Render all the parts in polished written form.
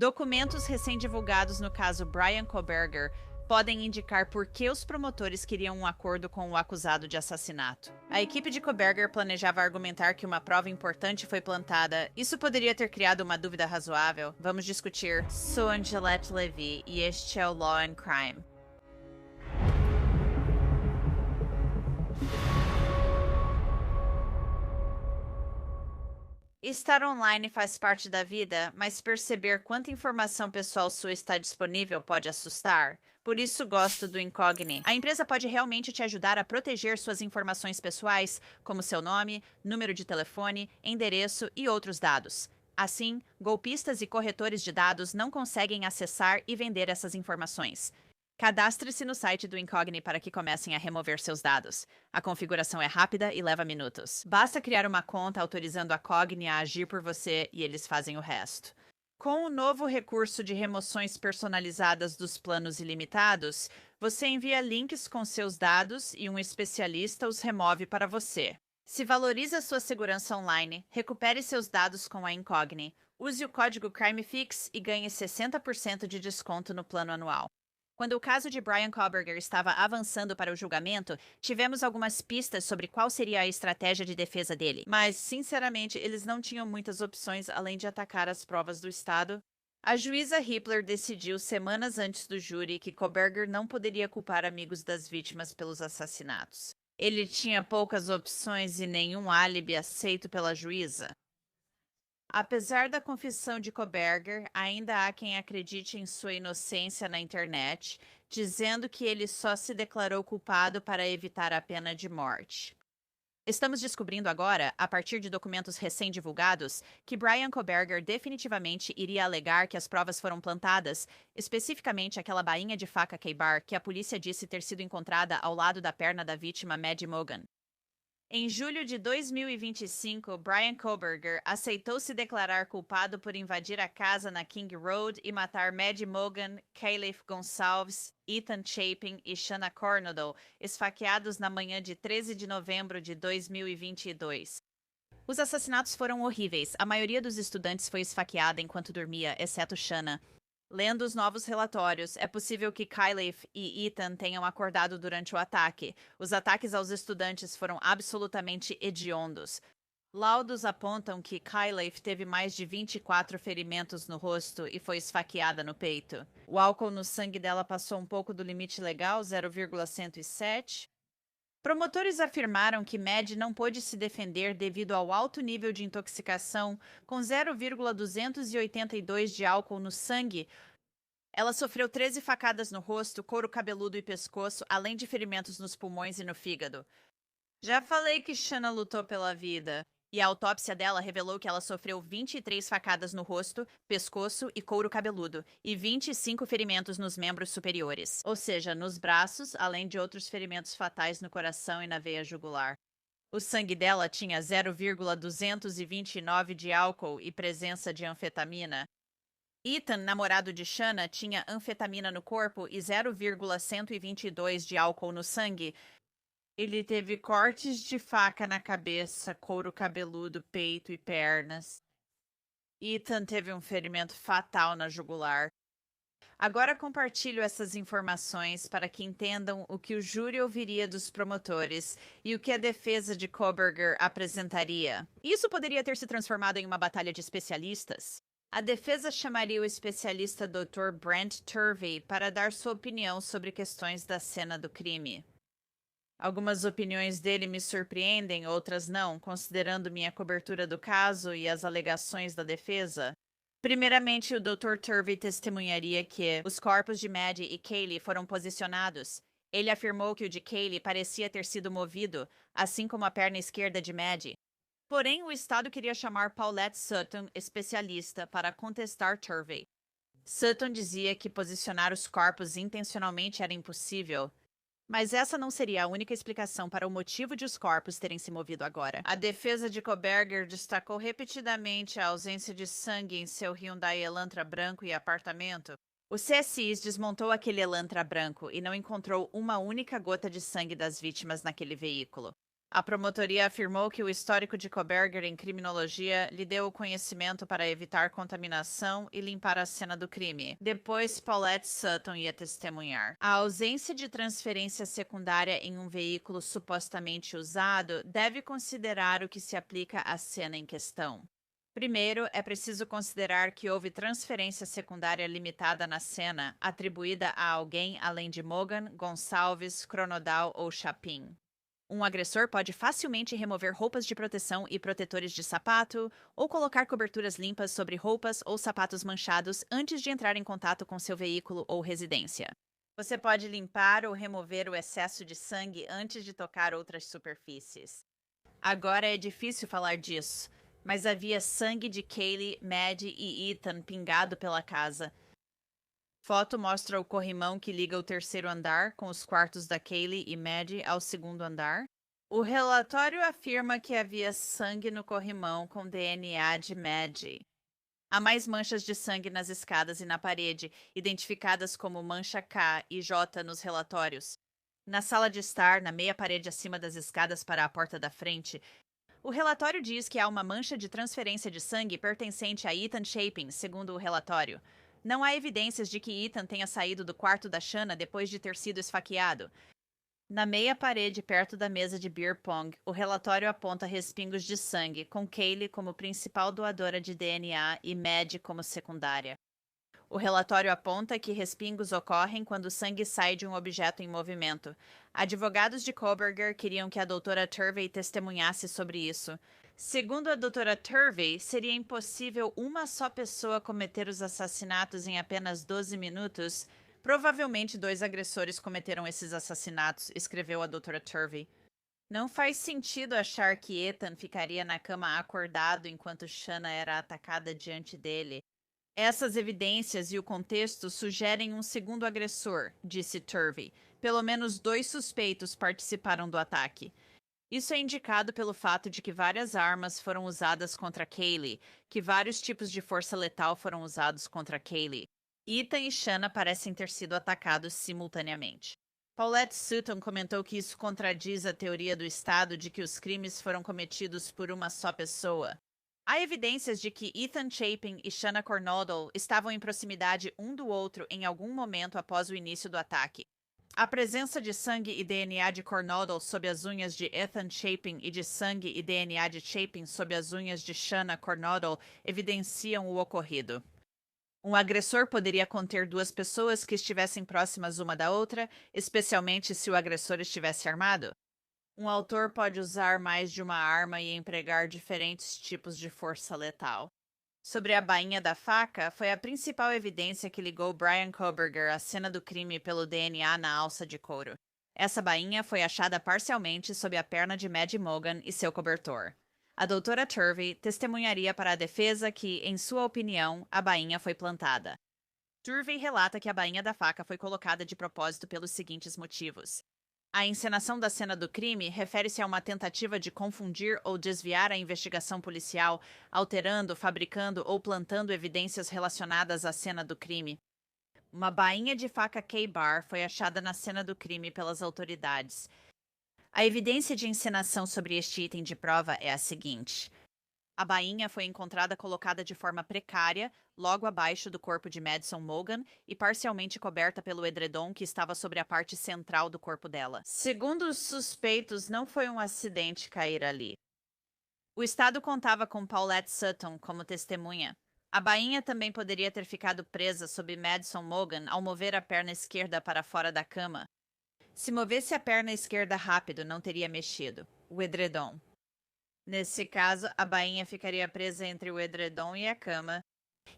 Documentos recém-divulgados no caso Bryan Kohberger podem indicar por que os promotores queriam um acordo com o acusado de assassinato. A equipe de Kohberger planejava argumentar que uma prova importante foi plantada. Isso poderia ter criado uma dúvida razoável. Vamos discutir. Sou Angelette Levy e este é o Law and Crime. Estar online faz parte da vida, mas perceber quanta informação pessoal sua está disponível pode assustar. Por isso gosto do Incogni. A empresa pode realmente te ajudar a proteger suas informações pessoais, como seu nome, número de telefone, endereço e outros dados. Assim, golpistas e corretores de dados não conseguem acessar e vender essas informações. Cadastre-se no site do Incogni para que comecem a remover seus dados. A configuração é rápida e leva minutos. Basta criar uma conta autorizando a Cogni a agir por você e eles fazem o resto. Com o novo recurso de remoções personalizadas dos planos ilimitados, você envia links com seus dados e um especialista os remove para você. Se valoriza sua segurança online, recupere seus dados com a Incogni. Use o código CrimeFix e ganhe 60% de desconto no plano anual. Quando o caso de Bryan Kohberger estava avançando para o julgamento, tivemos algumas pistas sobre qual seria a estratégia de defesa dele. Mas, sinceramente, eles não tinham muitas opções além de atacar as provas do Estado. A juíza Hippler decidiu semanas antes do júri que Kohberger não poderia culpar amigos das vítimas pelos assassinatos. Ele tinha poucas opções e nenhum álibi aceito pela juíza. Apesar da confissão de Kohberger, ainda há quem acredite em sua inocência na internet, dizendo que ele só se declarou culpado para evitar a pena de morte. Estamos descobrindo agora, a partir de documentos recém-divulgados, que Bryan Kohberger definitivamente iria alegar que as provas foram plantadas, especificamente aquela bainha de faca K-Bar que a polícia disse ter sido encontrada ao lado da perna da vítima Maddie Mogan. Em julho de 2025, Bryan Kohberger aceitou se declarar culpado por invadir a casa na King Road e matar Maddie Mogan, Caliph Gonçalves, Ethan Chapin e Shanna Cornwell, esfaqueados na manhã de 13 de novembro de 2022. Os assassinatos foram horríveis. A maioria dos estudantes foi esfaqueada enquanto dormia, exceto Shanna. Lendo os novos relatórios, é possível que Caliph e Ethan tenham acordado durante o ataque. Os ataques aos estudantes foram absolutamente hediondos. Laudos apontam que Caliph teve mais de 24 ferimentos no rosto e foi esfaqueada no peito. O álcool no sangue dela passou um pouco do limite legal, 0,107. Promotores afirmaram que Maddie não pôde se defender devido ao alto nível de intoxicação, com 0,282 de álcool no sangue. Ela sofreu 13 facadas no rosto, couro cabeludo e pescoço, além de ferimentos nos pulmões e no fígado. Já falei que Shanna lutou pela vida. E a autópsia dela revelou que ela sofreu 23 facadas no rosto, pescoço e couro cabeludo, e 25 ferimentos nos membros superiores, ou seja, nos braços, além de outros ferimentos fatais no coração e na veia jugular. O sangue dela tinha 0,229 de álcool e presença de anfetamina. Ethan, namorado de Shanna, tinha anfetamina no corpo e 0,122 de álcool no sangue. Ele teve cortes de faca na cabeça, couro cabeludo, peito e pernas. Ethan teve um ferimento fatal na jugular. Agora compartilho essas informações para que entendam o que o júri ouviria dos promotores e o que a defesa de Kohberger apresentaria. Isso poderia ter se transformado em uma batalha de especialistas. A defesa chamaria o especialista Dr. Brent Turvey para dar sua opinião sobre questões da cena do crime. Algumas opiniões dele me surpreendem, outras não, considerando minha cobertura do caso e as alegações da defesa. Primeiramente, o Dr. Turvey testemunharia que os corpos de Maddie e Kaylee foram posicionados. Ele afirmou que o de Kaylee parecia ter sido movido, assim como a perna esquerda de Maddie. Porém, o Estado queria chamar Paulette Sutton, especialista, para contestar Turvey. Sutton dizia que posicionar os corpos intencionalmente era impossível. Mas essa não seria a única explicação para o motivo de os corpos terem se movido agora. A defesa de Kohberger destacou repetidamente a ausência de sangue em seu Hyundai Elantra branco e apartamento. O CSI desmontou aquele Elantra branco e não encontrou uma única gota de sangue das vítimas naquele veículo. A promotoria afirmou que o histórico de Koberger em criminologia lhe deu o conhecimento para evitar contaminação e limpar a cena do crime. Depois, Paulette Sutton ia testemunhar. A ausência de transferência secundária em um veículo supostamente usado deve considerar o que se aplica à cena em questão. Primeiro, é preciso considerar que houve transferência secundária limitada na cena, atribuída a alguém além de Mogan, Gonçalves, Cronodal ou Chapin. Um agressor pode facilmente remover roupas de proteção e protetores de sapato, ou colocar coberturas limpas sobre roupas ou sapatos manchados antes de entrar em contato com seu veículo ou residência. Você pode limpar ou remover o excesso de sangue antes de tocar outras superfícies. Agora é difícil falar disso, mas havia sangue de Kaylee, Maddie e Ethan pingado pela casa. Foto mostra o corrimão que liga o terceiro andar com os quartos da Kaylee e Maddie ao segundo andar. O relatório afirma que havia sangue no corrimão com DNA de Maddie. Há mais manchas de sangue nas escadas e na parede, identificadas como mancha K e J nos relatórios. Na sala de estar, na meia parede acima das escadas para a porta da frente, o relatório diz que há uma mancha de transferência de sangue pertencente a Ethan Chapin, segundo o relatório. Não há evidências de que Ethan tenha saído do quarto da Shanna depois de ter sido esfaqueado. Na meia parede, perto da mesa de beer pong, o relatório aponta respingos de sangue, com Kaylee como principal doadora de DNA e Maddie como secundária. O relatório aponta que respingos ocorrem quando o sangue sai de um objeto em movimento. Advogados de Koberger queriam que a doutora Turvey testemunhasse sobre isso. Segundo a doutora Turvey, seria impossível uma só pessoa cometer os assassinatos em apenas 12 minutos. Provavelmente 2 agressores cometeram esses assassinatos, escreveu a doutora Turvey. Não faz sentido achar que Ethan ficaria na cama acordado enquanto Shanna era atacada diante dele. Essas evidências e o contexto sugerem um segundo agressor, disse Turvey. Pelo menos 2 suspeitos participaram do ataque. Isso é indicado pelo fato de que várias armas foram usadas contra Kaylee, que vários tipos de força letal foram usados contra Kaylee. Ethan e Shanna parecem ter sido atacados simultaneamente. Paulette Sutton comentou que isso contradiz a teoria do Estado de que os crimes foram cometidos por uma só pessoa. Há evidências de que Ethan Chapin e Shanna Cornodle estavam em proximidade um do outro em algum momento após o início do ataque. A presença de sangue e DNA de Cornodle sob as unhas de Ethan Chapin e de sangue e DNA de Chapin sob as unhas de Shanna Cornodle evidenciam o ocorrido. Um agressor poderia conter 2 pessoas que estivessem próximas uma da outra, especialmente se o agressor estivesse armado. Um autor pode usar mais de uma arma e empregar diferentes tipos de força letal. Sobre a bainha da faca, foi a principal evidência que ligou Brian Koberger à cena do crime pelo DNA na alça de couro. Essa bainha foi achada parcialmente sob a perna de Maddie Mogan e seu cobertor. A doutora Turvey testemunharia para a defesa que, em sua opinião, a bainha foi plantada. Turvey relata que a bainha da faca foi colocada de propósito pelos seguintes motivos. A encenação da cena do crime refere-se a uma tentativa de confundir ou desviar a investigação policial, alterando, fabricando ou plantando evidências relacionadas à cena do crime. Uma bainha de faca K-Bar foi achada na cena do crime pelas autoridades. A evidência de encenação sobre este item de prova é a seguinte. A bainha foi encontrada colocada de forma precária, logo abaixo do corpo de Madison Mogan e parcialmente coberta pelo edredom que estava sobre a parte central do corpo dela. Segundo os suspeitos, não foi um acidente cair ali. O Estado contava com Paulette Sutton como testemunha. A bainha também poderia ter ficado presa sob Madison Mogan ao mover a perna esquerda para fora da cama. Se movesse a perna esquerda rápido, não teria mexido. O edredom. Nesse caso, a bainha ficaria presa entre o edredom e a cama.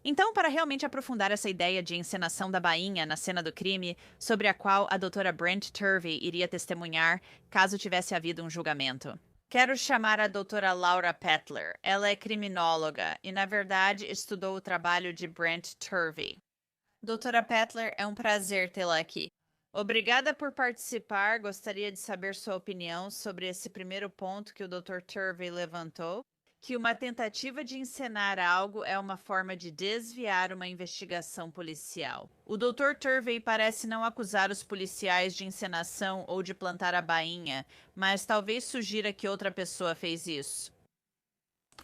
Então, para realmente aprofundar essa ideia de encenação da bainha na cena do crime, sobre a qual a doutora Brent Turvey iria testemunhar caso tivesse havido um julgamento. Quero chamar a doutora Laura Petler. Ela é criminóloga e, na verdade, estudou o trabalho de Brent Turvey. Doutora Petler, é um prazer tê-la aqui. Obrigada por participar. Gostaria de saber sua opinião sobre esse primeiro ponto que o Dr. Turvey levantou, Que uma tentativa de encenar algo é uma forma de desviar uma investigação policial. O Dr. Turvey parece não acusar os policiais de encenação ou de plantar a bainha, mas talvez sugira que outra pessoa fez isso.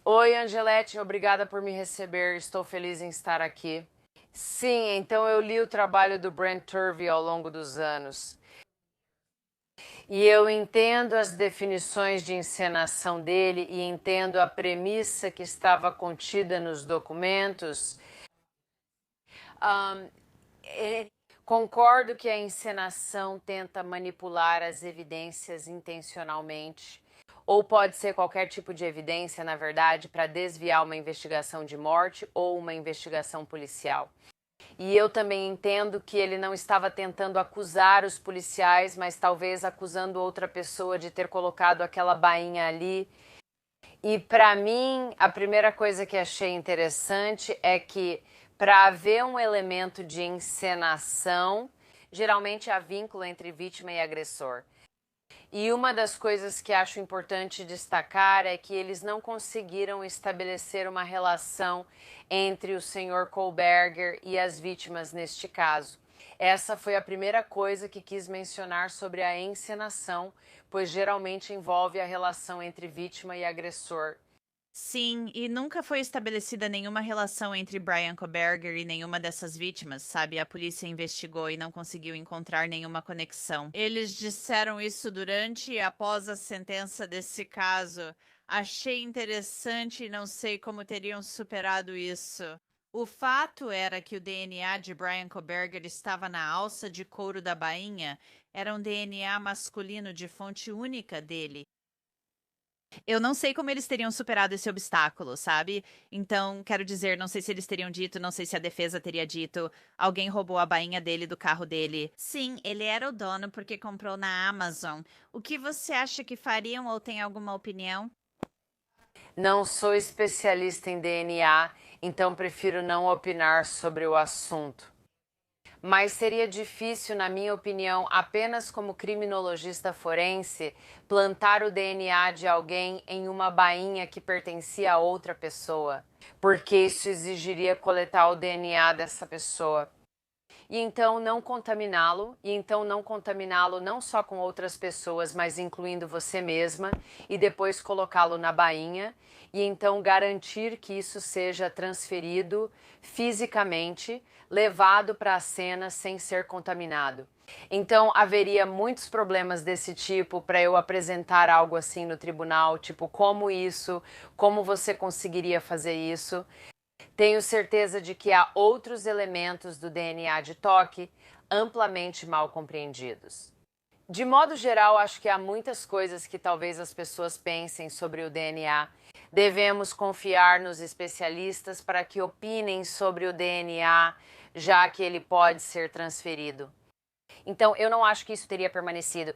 Oi, Angelete, obrigada por me receber. Estou feliz em estar aqui. Sim, então eu li o trabalho do Brent Turvey ao longo dos anos. E eu entendo as definições de encenação dele e entendo a premissa que estava contida nos documentos. Um, Concordo que a encenação tenta manipular as evidências intencionalmente, ou pode ser qualquer tipo de evidência, na verdade, para desviar uma investigação de morte ou uma investigação policial. E eu também entendo que ele não estava tentando acusar os policiais, mas talvez acusando outra pessoa de ter colocado aquela bainha ali. E para mim, a primeira coisa que achei interessante é que para haver um elemento de encenação, geralmente há vínculo entre vítima e agressor. E uma das coisas que acho importante destacar é que eles não conseguiram estabelecer uma relação entre o Sr. Kohlberger e as vítimas neste caso. Essa foi a primeira coisa que quis mencionar sobre a encenação, pois geralmente envolve a relação entre vítima e agressor. Sim, e nunca foi estabelecida nenhuma relação entre Brian Koberger e nenhuma dessas vítimas, sabe? A polícia investigou e não conseguiu encontrar nenhuma conexão. Eles disseram isso durante e após a sentença desse caso. Achei interessante e não sei como teriam superado isso. O fato era que o DNA de Brian Koberger estava na alça de couro da bainha. Era um DNA masculino de fonte única dele. Eu não sei como eles teriam superado esse obstáculo, sabe? Então, quero dizer, não sei se eles teriam dito, não sei se a defesa teria dito. Alguém roubou a bainha dele do carro dele. Sim, ele era o dono porque comprou na Amazon. O que você acha que fariam ou tem alguma opinião? Não sou especialista em DNA, então prefiro não opinar sobre o assunto. Mas seria difícil, na minha opinião, apenas como criminologista forense, plantar o DNA de alguém em uma bainha que pertencia a outra pessoa, porque isso exigiria coletar o DNA dessa pessoa. E então não contaminá-lo não só com outras pessoas, mas incluindo você mesma, e depois colocá-lo na bainha, e então garantir que isso seja transferido fisicamente, levado para a cena sem ser contaminado. Então haveria muitos problemas desse tipo para eu apresentar algo assim no tribunal, tipo como você conseguiria fazer isso? Tenho certeza de que há outros elementos do DNA de toque amplamente mal compreendidos. De modo geral, acho que há muitas coisas que talvez as pessoas pensem sobre o DNA. Devemos confiar nos especialistas para que opinem sobre o DNA, já que ele pode ser transferido. Então, eu não acho que isso teria permanecido.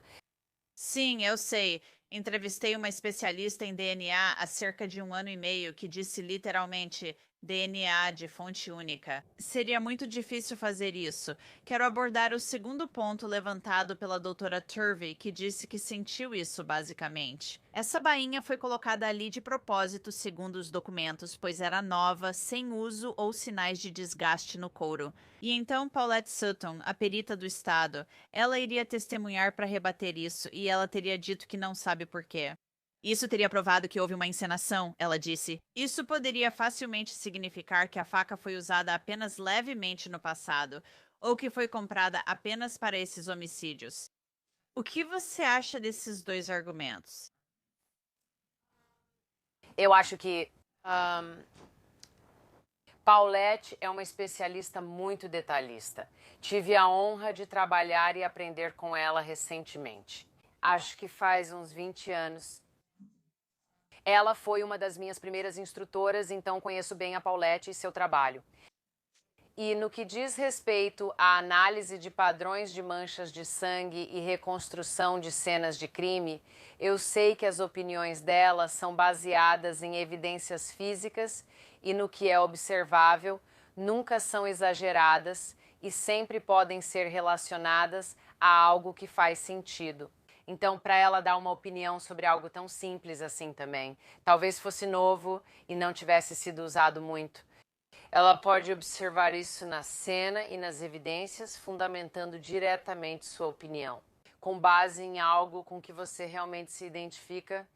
Sim, eu sei. Entrevistei uma especialista em DNA há cerca de 1 ano e meio que disse literalmente DNA de fonte única. Seria muito difícil fazer isso. Quero abordar o segundo ponto levantado pela doutora Turvey, que disse que sentiu isso basicamente. Essa bainha foi colocada ali de propósito, segundo os documentos, pois era nova, sem uso ou sinais de desgaste no couro. E então Paulette Sutton, a perita do estado, ela iria testemunhar para rebater isso e ela teria dito que não sabe por quê. Isso teria provado que houve uma encenação, ela disse. Isso poderia facilmente significar que a faca foi usada apenas levemente no passado, ou que foi comprada apenas para esses homicídios. O que você acha desses dois argumentos? Eu acho que Paulette é uma especialista muito detalhista. Tive a honra de trabalhar e aprender com ela recentemente. Acho que faz uns 20 anos. Ela foi uma das minhas primeiras instrutoras, então conheço bem a Paulette e seu trabalho. E no que diz respeito à análise de padrões de manchas de sangue e reconstrução de cenas de crime, eu sei que as opiniões dela são baseadas em evidências físicas e no que é observável, nunca são exageradas e sempre podem ser relacionadas a algo que faz sentido. Então, para ela dar uma opinião sobre algo tão simples assim também, talvez fosse novo e não tivesse sido usado muito. Ela pode observar isso na cena e nas evidências, fundamentando diretamente sua opinião, com base em algo com que você realmente se identifica.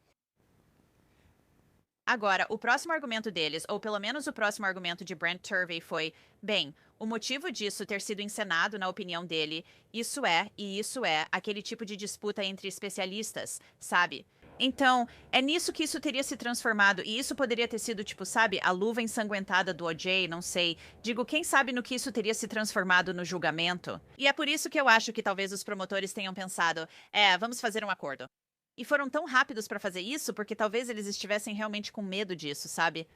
Agora, o próximo argumento deles, ou pelo menos o próximo argumento de Brent Turvey foi: bem, o motivo disso ter sido encenado, na opinião dele, isso é aquele tipo de disputa entre especialistas, sabe? Então, é nisso que isso teria se transformado, e isso poderia ter sido, tipo, sabe, a luva ensanguentada do OJ, não sei. Digo, quem sabe no que isso teria se transformado no julgamento? E é por isso que eu acho que talvez os promotores tenham pensado: vamos fazer um acordo. E foram tão rápidos pra fazer isso porque talvez eles estivessem realmente com medo disso, sabe?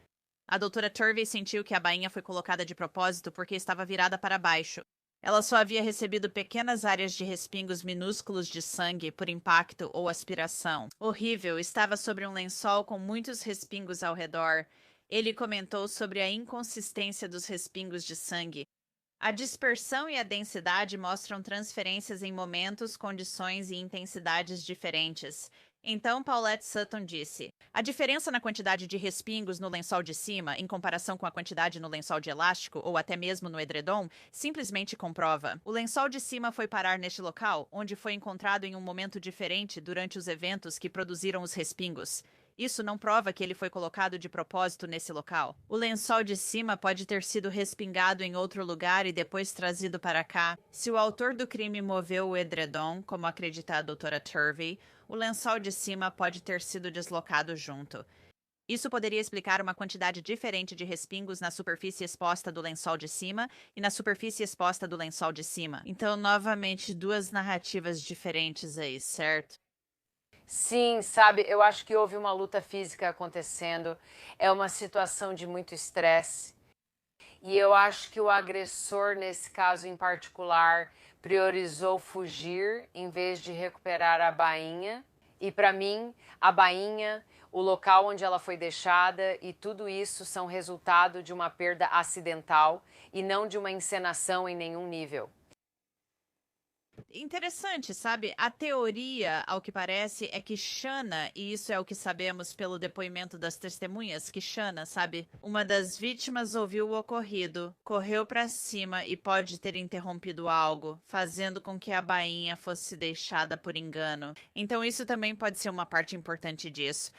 A doutora Turvey sentiu que a bainha foi colocada de propósito porque estava virada para baixo. Ela só havia recebido pequenas áreas de respingos minúsculos de sangue por impacto ou aspiração. Horrível, estava sobre um lençol com muitos respingos ao redor. Ele comentou sobre a inconsistência dos respingos de sangue. A dispersão e a densidade mostram transferências em momentos, condições e intensidades diferentes. Então, Paulette Sutton disse: a diferença na quantidade de respingos no lençol de cima, em comparação com a quantidade no lençol de elástico ou até mesmo no edredom, simplesmente comprova. O lençol de cima foi parar neste local, onde foi encontrado em um momento diferente durante os eventos que produziram os respingos. Isso não prova que ele foi colocado de propósito nesse local. O lençol de cima pode ter sido respingado em outro lugar e depois trazido para cá. Se o autor do crime moveu o edredom, como acredita a doutora Turvey, o lençol de cima pode ter sido deslocado junto. Isso poderia explicar uma quantidade diferente de respingos na superfície exposta do lençol de cima e na superfície exposta do lençol de cima. Então, novamente, duas narrativas diferentes aí, certo? Sim, sabe, eu acho que houve uma luta física acontecendo, é uma situação de muito estresse. E eu acho que o agressor, nesse caso em particular, priorizou fugir em vez de recuperar a bainha. E para mim, a bainha, o local onde ela foi deixada e tudo isso são resultado de uma perda acidental e não de uma encenação em nenhum nível. Interessante, sabe? A teoria, ao que parece, é que Shanna, e isso é o que sabemos pelo depoimento das testemunhas, que Shanna, sabe? Uma das vítimas ouviu o ocorrido, correu pra cima e pode ter interrompido algo, fazendo com que a bainha fosse deixada por engano. Então isso também pode ser uma parte importante disso.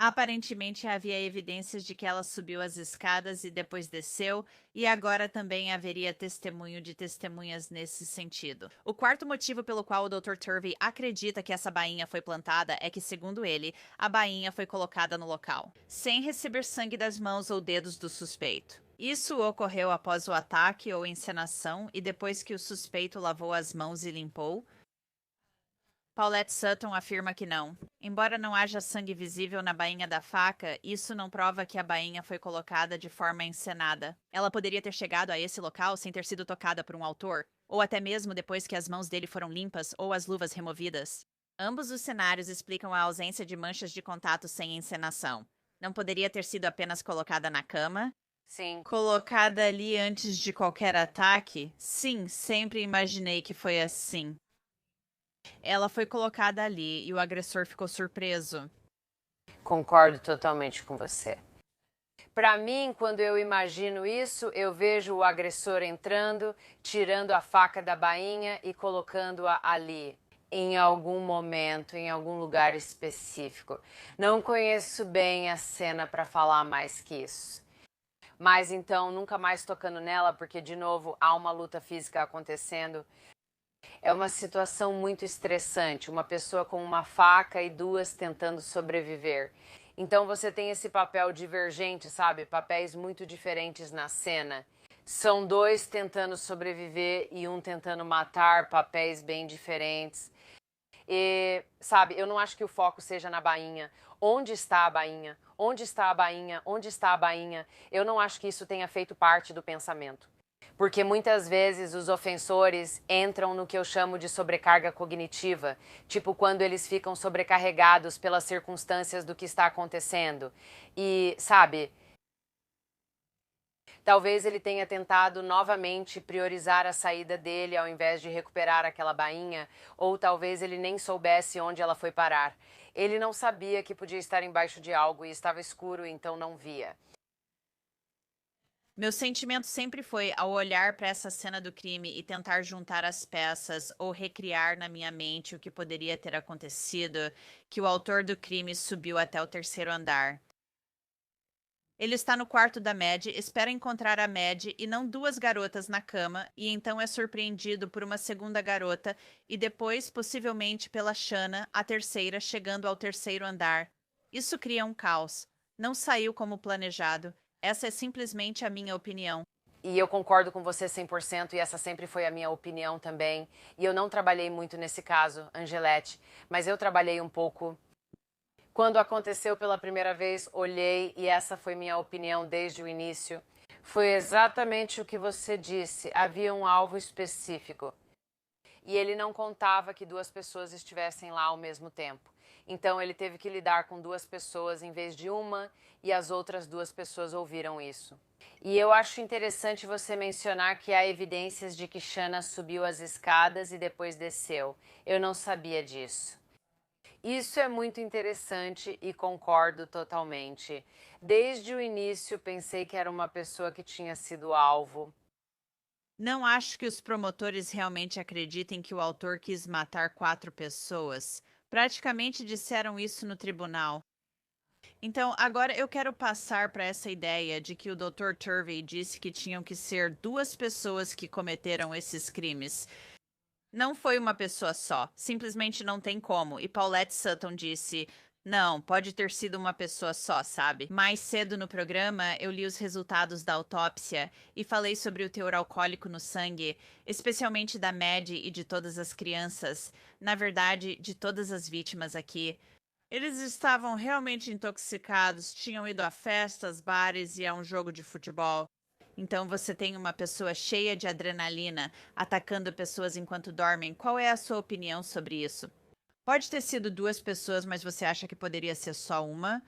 Aparentemente havia evidências de que ela subiu as escadas e depois desceu, e agora também haveria testemunho de testemunhas nesse sentido. O quarto motivo pelo qual o Dr. Turvey acredita que essa bainha foi plantada é que, segundo ele, a bainha foi colocada no local, sem receber sangue das mãos ou dedos do suspeito. Isso ocorreu após o ataque ou encenação e depois que o suspeito lavou as mãos e limpou. Paulette Sutton afirma que não. Embora não haja sangue visível na bainha da faca, isso não prova que a bainha foi colocada de forma encenada. Ela poderia ter chegado a esse local sem ter sido tocada por um autor, ou até mesmo depois que as mãos dele foram limpas ou as luvas removidas. Ambos os cenários explicam a ausência de manchas de contato sem encenação. Não poderia ter sido apenas colocada na cama? Sim. Colocada ali antes de qualquer ataque? Sim, sempre imaginei que foi assim. Ela foi colocada ali e o agressor ficou surpreso. Concordo totalmente com você. Para mim, quando eu imagino isso, eu vejo o agressor entrando, tirando a faca da bainha e colocando-a ali, em algum momento, em algum lugar específico. Não conheço bem a cena para falar mais que isso. Mas então, nunca mais tocando nela, porque de novo há uma luta física acontecendo. É uma situação muito estressante, uma pessoa com uma faca e duas tentando sobreviver. Então você tem esse papel divergente, sabe? Papéis muito diferentes na cena. São dois tentando sobreviver e um tentando matar, papéis bem diferentes. E, sabe, eu não acho que o foco seja na bainha. Onde está a bainha? Onde está a bainha? Onde está a bainha? Eu não acho que isso tenha feito parte do pensamento. Porque muitas vezes os ofensores entram no que eu chamo de sobrecarga cognitiva, tipo quando eles ficam sobrecarregados pelas circunstâncias do que está acontecendo. E, sabe, Talvez ele tenha tentado novamente priorizar a saída dele ao invés de recuperar aquela bainha, ou talvez ele nem soubesse onde ela foi parar. Ele não sabia que podia estar embaixo de algo e estava escuro, então não via. Meu sentimento sempre foi, ao olhar para essa cena do crime e tentar juntar as peças ou recriar na minha mente o que poderia ter acontecido, que o autor do crime subiu até o terceiro andar. Ele está no quarto da Mad, espera encontrar a Mad e não duas garotas na cama, e então é surpreendido por uma segunda garota e depois, possivelmente, pela Shanna, a terceira, chegando ao terceiro andar. Isso cria um caos. Não saiu como planejado. Essa é simplesmente a minha opinião. E eu concordo com você 100% e essa sempre foi a minha opinião também. E eu não trabalhei muito nesse caso, Angelette, mas eu trabalhei um pouco. Quando aconteceu pela primeira vez, olhei e essa foi minha opinião desde o início. Foi exatamente o que você disse, havia um alvo específico. E ele não contava que duas pessoas estivessem lá ao mesmo tempo. Então ele teve que lidar com duas pessoas em vez de uma, e as outras duas pessoas ouviram isso. E eu acho interessante você mencionar que há evidências de que Shanna subiu as escadas e depois desceu. Eu não sabia disso. Isso é muito interessante e concordo totalmente. Desde o início pensei que era uma pessoa que tinha sido alvo. Não acho que os promotores realmente acreditem que o autor quis matar 4 pessoas. Praticamente disseram isso no tribunal. Então, agora eu quero passar para essa ideia de que o Dr. Turvey disse que tinham que ser 2 pessoas que cometeram esses crimes. Não foi uma pessoa só, simplesmente não tem como. E Paulette Sutton disse: não, pode ter sido uma pessoa só, sabe? Mais cedo no programa, eu li os resultados da autópsia e falei sobre o teor alcoólico no sangue, especialmente da Mad e de todas as crianças. Na verdade, de todas as vítimas aqui. Eles estavam realmente intoxicados, tinham ido a festas, bares e a um jogo de futebol. Então você tem uma pessoa cheia de adrenalina atacando pessoas enquanto dormem. Qual é a sua opinião sobre isso? Pode ter sido 2 pessoas, mas você acha que poderia ser só uma?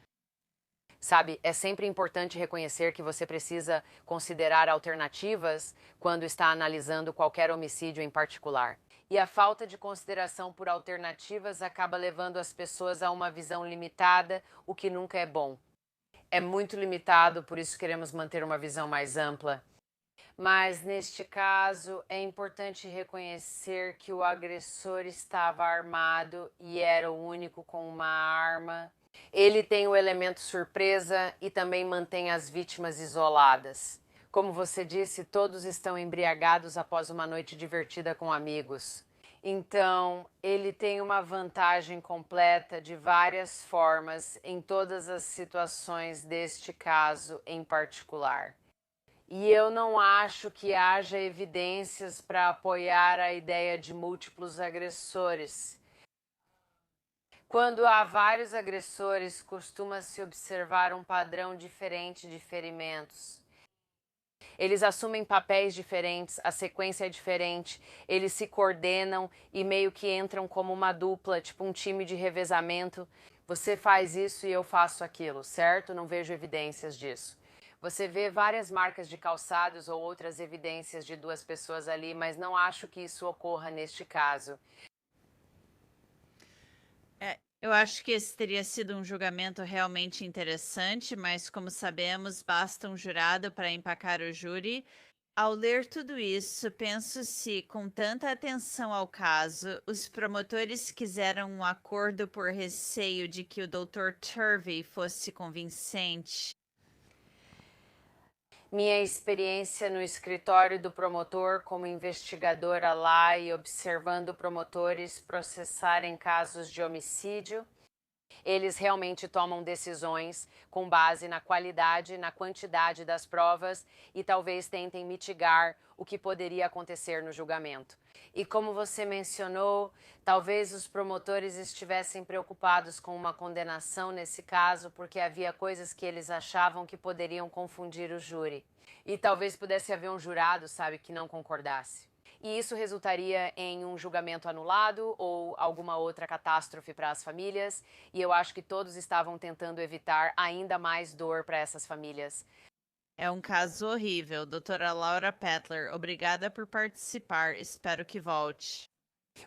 Sabe, é sempre importante reconhecer que você precisa considerar alternativas quando está analisando qualquer homicídio em particular. E a falta de consideração por alternativas acaba levando as pessoas a uma visão limitada, o que nunca é bom. É muito limitado, por isso queremos manter uma visão mais ampla. Mas neste caso é importante reconhecer que o agressor estava armado e era o único com uma arma. Ele tem o elemento surpresa e também mantém as vítimas isoladas. Como você disse, todos estão embriagados após uma noite divertida com amigos. Então, ele tem uma vantagem completa de várias formas em todas as situações deste caso em particular. E eu não acho que haja evidências para apoiar a ideia de múltiplos agressores. Quando há vários agressores, costuma-se observar um padrão diferente de ferimentos. Eles assumem papéis diferentes, a sequência é diferente, eles se coordenam e meio que entram como uma dupla, tipo um time de revezamento. Você faz isso e eu faço aquilo, certo? Não vejo evidências disso. Você vê várias marcas de calçados ou outras evidências de 2 pessoas ali, mas não acho que isso ocorra neste caso. Eu acho que esse teria sido um julgamento realmente interessante, mas como sabemos, basta um jurado para empacar o júri. Ao ler tudo isso, penso se, com tanta atenção ao caso, os promotores quiseram um acordo por receio de que o Dr. Turvey fosse convincente. Minha experiência no escritório do promotor como investigadora lá e observando promotores processarem casos de homicídio, eles realmente tomam decisões com base na qualidade, na quantidade das provas e talvez tentem mitigar o que poderia acontecer no julgamento. E como você mencionou, talvez os promotores estivessem preocupados com uma condenação nesse caso porque havia coisas que eles achavam que poderiam confundir o júri. E talvez pudesse haver um jurado, sabe, que não concordasse. E isso resultaria em um julgamento anulado ou alguma outra catástrofe para as famílias, e eu acho que todos estavam tentando evitar ainda mais dor para essas famílias. É um caso horrível. Doutora Laura Pettler, obrigada por participar. Espero que volte.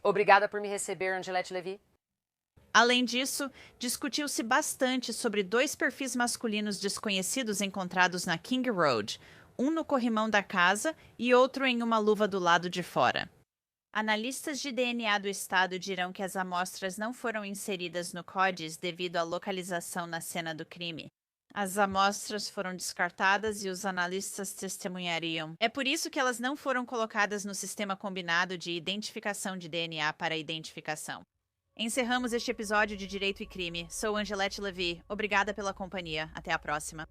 Obrigada por me receber, Angelete Levy. Além disso, discutiu-se bastante sobre dois perfis masculinos desconhecidos encontrados na King Road, um no corrimão da casa e outro em uma luva do lado de fora. Analistas de DNA do estado dirão que as amostras não foram inseridas no CODIS devido à localização na cena do crime. As amostras foram descartadas e os analistas testemunhariam. É por isso que elas não foram colocadas no sistema combinado de identificação de DNA para identificação. Encerramos este episódio de Direito e Crime. Sou Angelete Levy. Obrigada pela companhia. Até a próxima.